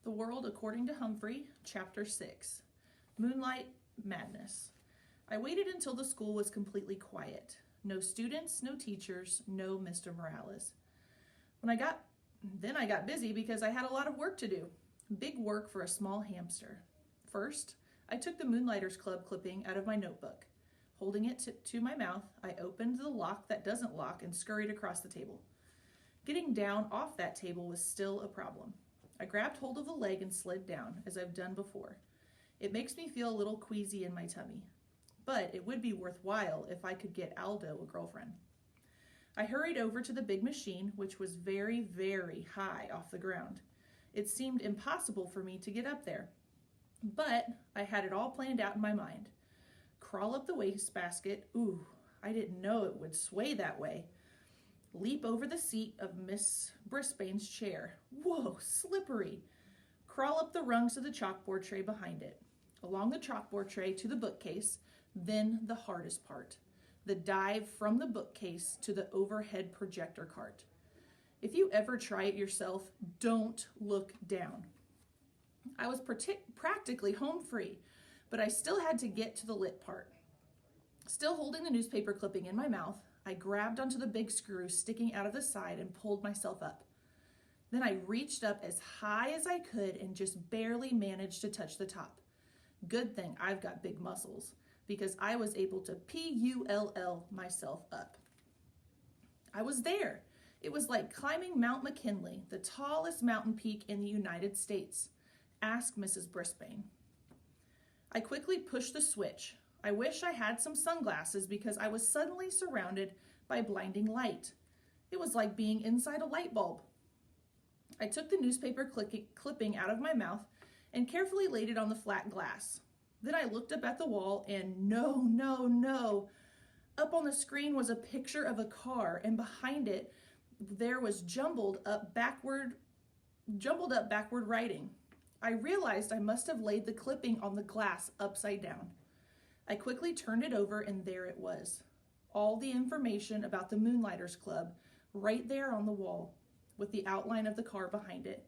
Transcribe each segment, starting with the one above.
The World According to Humphrey-Chapter 6, Moonlight Madness. I waited until the school was completely quiet. No students, no teachers, no Mr. Morales. Then I got busy because I had a lot of work to do. Big work for a small hamster. First, I took the Moonlighters Club clipping out of my notebook. Holding it to my mouth, I opened the lock that doesn't lock and scurried across the table. Getting down off that table was still a problem. I grabbed hold of the leg and slid down, as I've done before. It makes me feel a little queasy in my tummy, but it would be worthwhile if I could get Aldo a girlfriend. I hurried over to the big machine, which was very, very high off the ground. It seemed impossible for me to get up there, but I had it all planned out in my mind. Crawl up the wastebasket. Ooh, I didn't know it would sway that way. Leap over the seat of Miss Brisbane's chair. Whoa, slippery. Crawl up the rungs of the chalkboard tray behind it. Along the chalkboard tray to the bookcase, then the hardest part. The dive from the bookcase to the overhead projector cart. If you ever try it yourself, don't look down. I was practically home free, but I still had to get to the lit part. Still holding the newspaper clipping in my mouth, I grabbed onto the big screw sticking out of the side and pulled myself up. Then I reached up as high as I could and just barely managed to touch the top. Good thing I've got big muscles, because I was able to pull myself up. I was there. It was like climbing Mount McKinley, the tallest mountain peak in the United States. Ask Mrs. Brisbane. I quickly pushed the switch. I wish I had some sunglasses because I was suddenly surrounded by blinding light. It was like being inside a light bulb. I took the newspaper clipping out of my mouth and carefully laid it on the flat glass. Then I looked up at the wall and no. Up on the screen was a picture of a car, and behind it there was jumbled up backward writing. I realized I must have laid the clipping on the glass upside down. I quickly turned it over and there it was. All the information about the Moonlighters Club right there on the wall with the outline of the car behind it.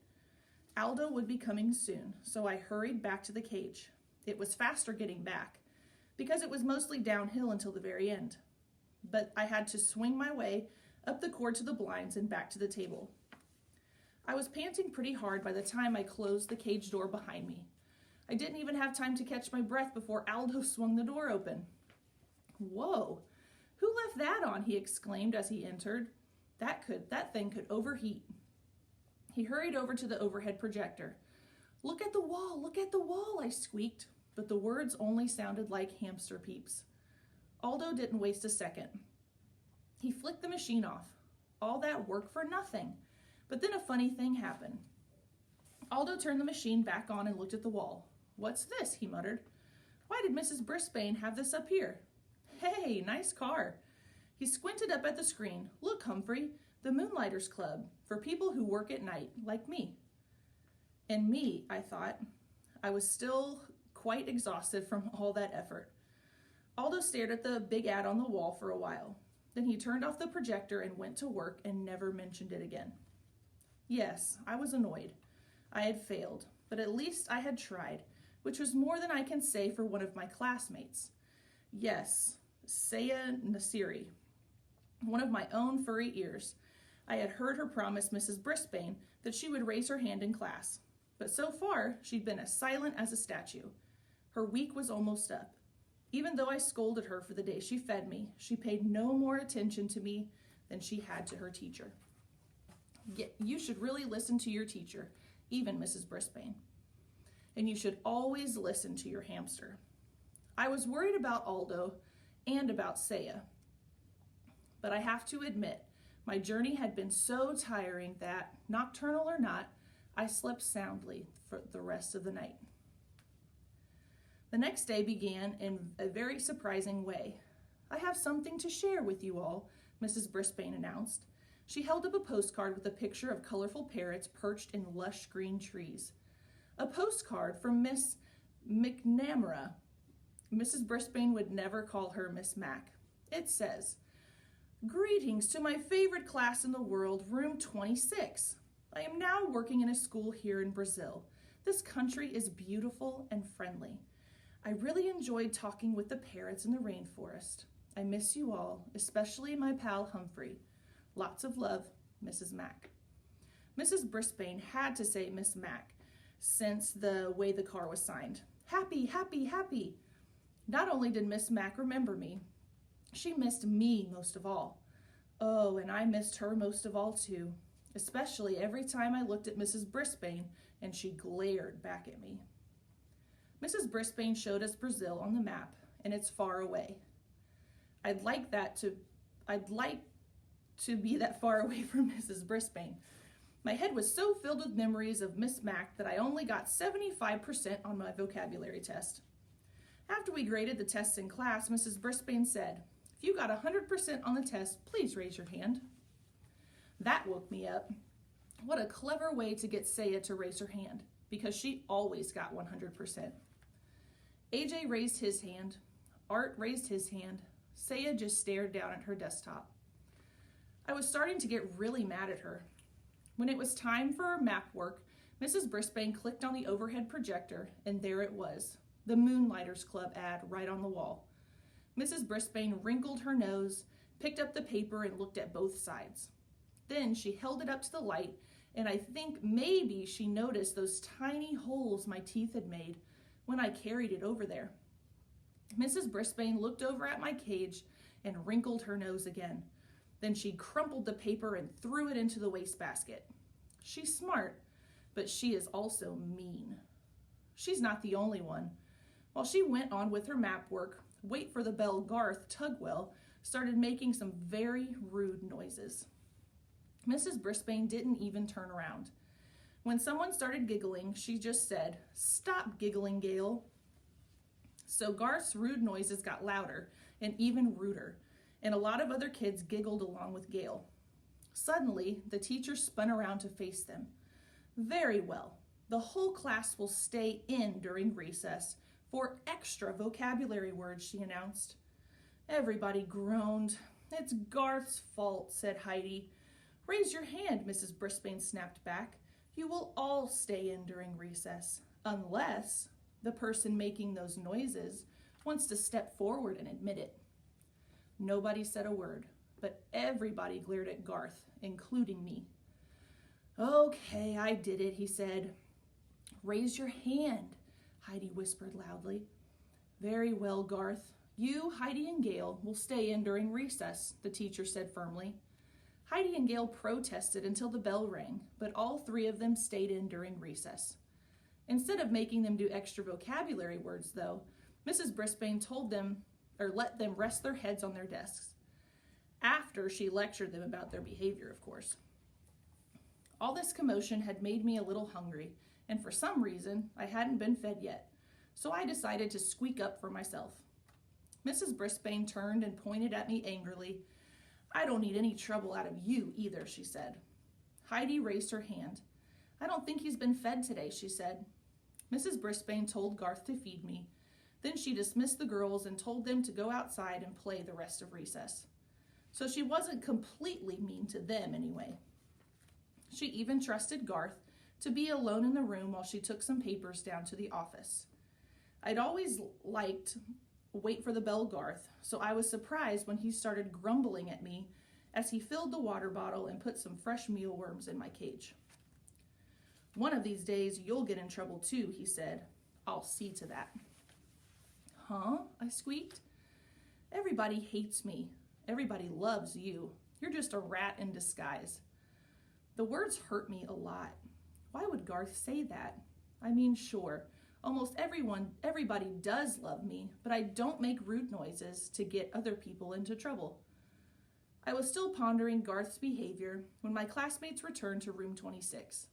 Aldo would be coming soon, so I hurried back to the cage. It was faster getting back because it was mostly downhill until the very end. But I had to swing my way up the cord to the blinds and back to the table. I was panting pretty hard by the time I closed the cage door behind me. I didn't even have time to catch my breath before Aldo swung the door open. Whoa, who left that on? He exclaimed as he entered. That thing could overheat. He hurried over to the overhead projector. Look at the wall, I squeaked, but the words only sounded like hamster peeps. Aldo didn't waste a second. He flicked the machine off. All that work for nothing. But then a funny thing happened. Aldo turned the machine back on and looked at the wall. What's this? He muttered. Why did Mrs. Brisbane have this up here? Hey, nice car. He squinted up at the screen. Look, Humphrey, the Moonlighters Club, for people who work at night, like me. And me, I thought. I was still quite exhausted from all that effort. Aldo stared at the big ad on the wall for a while. Then he turned off the projector and went to work and never mentioned it again. Yes, I was annoyed. I had failed, but at least I had tried, which was more than I can say for one of my classmates. Yes, Saya Nasiri, one of my own furry ears. I had heard her promise Mrs. Brisbane that she would raise her hand in class, but so far she'd been as silent as a statue. Her week was almost up. Even though I scolded her for the day she fed me, she paid no more attention to me than she had to her teacher. You should really listen to your teacher, even Mrs. Brisbane. And you should always listen to your hamster. I was worried about Aldo and about Saya. But I have to admit, my journey had been so tiring that, nocturnal or not, I slept soundly for the rest of the night. The next day began in a very surprising way. I have something to share with you all, Mrs. Brisbane announced. She held up a postcard with a picture of colorful parrots perched in lush green trees. A postcard from Miss McNamara. Mrs. Brisbane would never call her Miss Mac. It says, Greetings to my favorite class in the world, room 26. I am now working in a school here in Brazil. This country is beautiful and friendly. I really enjoyed talking with the parrots in the rainforest. I miss you all, especially my pal Humphrey. Lots of love, Mrs. Mack. Mrs. Brisbane had to say Miss Mack since the way the car was signed. Happy, happy, happy. Not only did Miss Mack remember me, she missed me most of all. Oh, and I missed her most of all too, especially every time I looked at Mrs. Brisbane and she glared back at me. Mrs. Brisbane showed us Brazil on the map, and it's far away. I'd like to be that far away from Mrs. Brisbane. My head was so filled with memories of Miss Mack that I only got 75% on my vocabulary test. After we graded the tests in class, Mrs. Brisbane said, "If you got 100% on the test, please raise your hand." That woke me up. What a clever way to get Saya to raise her hand, because she always got 100%. AJ raised his hand. Art raised his hand. Saya just stared down at her desktop. I was starting to get really mad at her. When it was time for our map work, Mrs. Brisbane clicked on the overhead projector, and there it was, the Moonlighters Club ad right on the wall. Mrs. Brisbane wrinkled her nose, picked up the paper, and looked at both sides. Then she held it up to the light, and I think maybe she noticed those tiny holes my teeth had made when I carried it over there. Mrs. Brisbane looked over at my cage and wrinkled her nose again. Then she crumpled the paper and threw it into the wastebasket. She's smart, but she is also mean. She's not the only one. While she went on with her map work, Wait for the Bell Garth Tugwell started making some very rude noises. Mrs. Brisbane didn't even turn around. When someone started giggling, she just said, "Stop giggling, Gail." So Garth's rude noises got louder and even ruder, and a lot of other kids giggled along with Gail. Suddenly, the teacher spun around to face them. "Very well. The whole class will stay in during recess for extra vocabulary words," she announced. Everybody groaned. "It's Garth's fault," said Heidi. "Raise your hand," Mrs. Brisbane snapped back. "You will all stay in during recess, unless the person making those noises wants to step forward and admit it." Nobody said a word, but everybody glared at Garth, including me. "Okay, I did it," he said. "Raise your hand," Heidi whispered loudly. "Very well, Garth. You, Heidi, and Gail will stay in during recess," the teacher said firmly. Heidi and Gail protested until the bell rang, but all three of them stayed in during recess. Instead of making them do extra vocabulary words, though, Mrs. Brisbane let them rest their heads on their desks. After she lectured them about their behavior, of course. All this commotion had made me a little hungry, and for some reason, I hadn't been fed yet, so I decided to squeak up for myself. Mrs. Brisbane turned and pointed at me angrily. "I don't need any trouble out of you either," she said. Heidi raised her hand. "I don't think he's been fed today," she said. Mrs. Brisbane told Garth to feed me. Then she dismissed the girls and told them to go outside and play the rest of recess. So she wasn't completely mean to them anyway. She even trusted Garth to be alone in the room while she took some papers down to the office. I'd always liked Wait for the Bell Garth, so I was surprised when he started grumbling at me as he filled the water bottle and put some fresh mealworms in my cage. "One of these days you'll get in trouble too," he said. "I'll see to that." "Huh?" I squeaked. "Everybody hates me. Everybody loves you. You're just a rat in disguise." The words hurt me a lot. Why would Garth say that? I mean, sure, almost everybody does love me, but I don't make rude noises to get other people into trouble. I was still pondering Garth's behavior when my classmates returned to room 26.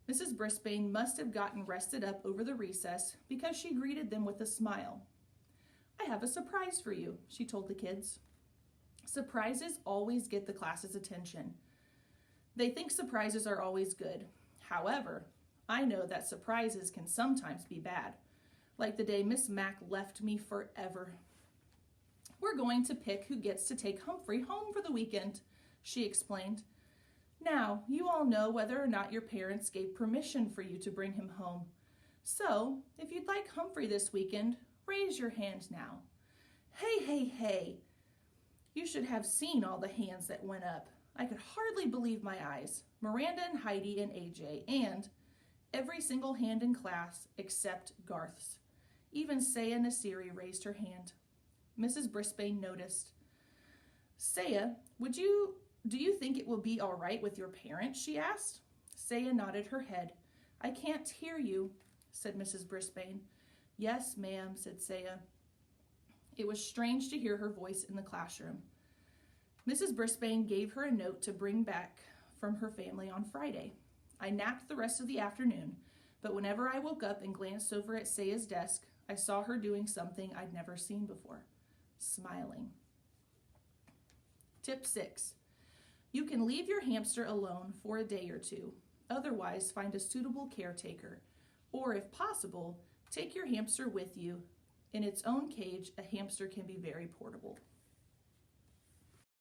Mrs. Brisbane must have gotten rested up over the recess because she greeted them with a smile. "I have a surprise for you," she told the kids. Surprises always get the class's attention. They think surprises are always good. However, I know that surprises can sometimes be bad, like the day Miss Mack left me forever. "We're going to pick who gets to take Humphrey home for the weekend," she explained. Now, you all know whether or not your parents gave permission for you to bring him home. So, if you'd like Humphrey this weekend, raise your hand now. Hey, hey, hey! You should have seen all the hands that went up. I could hardly believe my eyes. Miranda and Heidi and AJ, and every single hand in class except Garth's. Even Saya Nasiri raised her hand. Mrs. Brisbane noticed. Saya, do you think it will be all right with your parents? She asked. Saya nodded her head. I can't hear you, said Mrs. Brisbane. Yes, ma'am, said Saya. It was strange to hear her voice in the classroom. Mrs. Brisbane gave her a note to bring back from her family on Friday. I napped the rest of the afternoon, but whenever I woke up and glanced over at Saya's desk, I saw her doing something I'd never seen before, smiling. Tip 6. You can leave your hamster alone for a day or two. Otherwise, find a suitable caretaker, or if possible, take your hamster with you. In its own cage, a hamster can be very portable.